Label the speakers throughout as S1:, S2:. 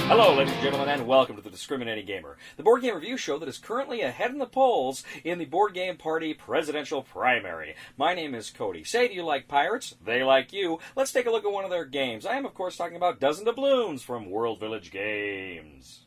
S1: Hello, ladies and gentlemen, and welcome to the Discriminating Gamer, the board game review show that is currently ahead in the polls in the Board Game Party presidential primary. My name is Cody. Say, do you like pirates? They like you. Let's take a look at one of their games. I am, of course, talking about Doubloons from World Village Games.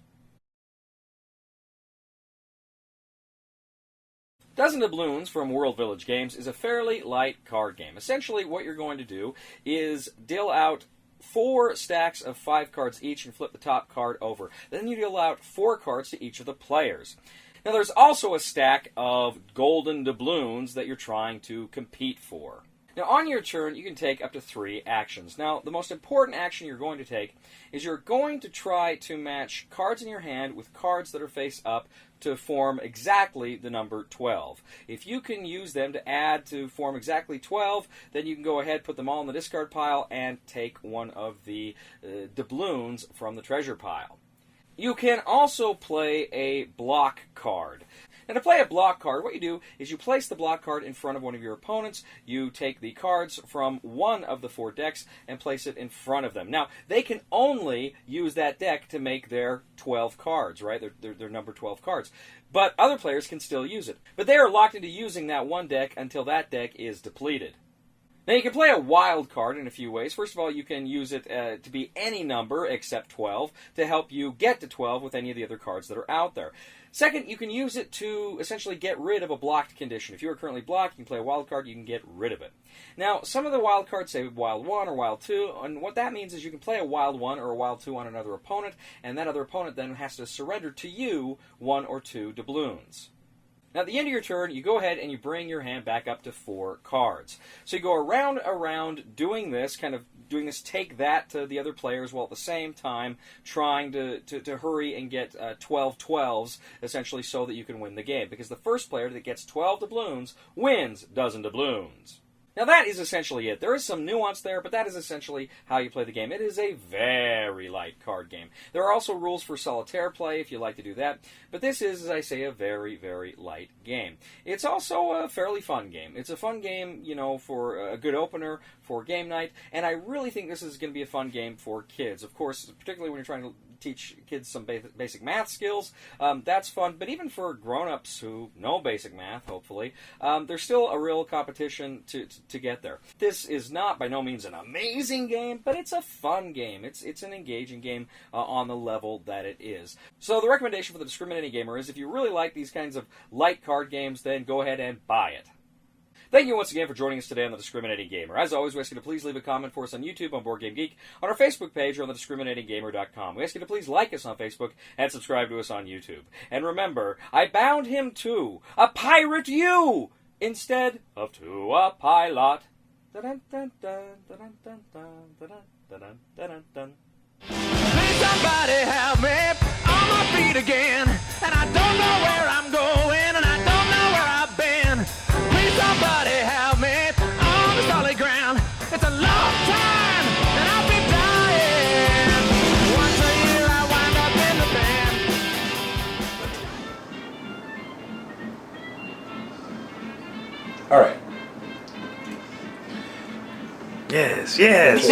S1: Doubloons from World Village Games is a fairly light card game. Essentially, what you're going to do is deal out 4 stacks of 5 cards each and flip the top card over. Then you deal out 4 cards to each of the players. Now there's also a stack of golden doubloons that you're trying to compete for. Now on your turn you can take up to 3 actions. Now the most important action you're going to take is you're going to try to match cards in your hand with cards that are face up to form exactly the number 12. If you can use them to add to form exactly 12, then you can go ahead, put them all in the discard pile, and take one of the doubloons from the treasure pile. You can also play a block card. Now to play a block card, what you do is you place the block card in front of one of your opponents, you take the cards from one of the 4 decks and place it in front of them. Now, they can only use that deck to make their 12 cards, right? Their number 12 cards. But other players can still use it. But they are locked into using that one deck until that deck is depleted. Now, you can play a wild card in a few ways. First of all, you can use it to be any number except 12 to help you get to 12 with any of the other cards that are out there. Second, you can use it to essentially get rid of a blocked condition. If you are currently blocked, you can play a wild card, you can get rid of it. Now, some of the wild cards say wild 1 or wild 2, and what that means is you can play a wild 1 or a wild 2 on another opponent, and that other opponent then has to surrender to you 1 or 2 doubloons. Now, at the end of your turn, you go ahead and you bring your hand back up to 4 cards. So you go around doing this, take that to the other players, while at the same time trying to hurry and get 12 12s, essentially, so that you can win the game. Because the first player that gets 12 doubloons wins dozen doubloons. Now that is essentially it. There is some nuance there, but that is essentially how you play the game. It is a very light card game. There are also rules for solitaire play if you like to do that, but this is, as I say, a very, very light game. It's also a fairly fun game. It's a fun game, you know, for a good opener, for game night, and I really think this is going to be a fun game for kids. Of course, particularly when you're trying to teach kids some basic math skills, that's fun, but even for grown-ups who know basic math, hopefully, there's still a real competition to get there. This is not, by no means, an amazing game, but it's a fun game. It's an engaging game on the level that it is. So the recommendation for the Discriminating Gamer is if you really like these kinds of light card games, then go ahead and buy it. Thank you once again for joining us today on The Discriminating Gamer. As always, we ask you to please leave a comment for us on YouTube, on Board Game Geek, on our Facebook page, or on thediscriminatinggamer.com. We ask you to please like us on Facebook and subscribe to us on YouTube. And remember, I bound him to a pirate you instead of to a pilot.
S2: Please somebody help me on my feet again, and I don't know where I'm going, and I don't know where I've been. Please somebody help me on the solid ground. It's a long time, and I'll be dying. Once a year I wind up in the band.
S3: All right. Yes, yes.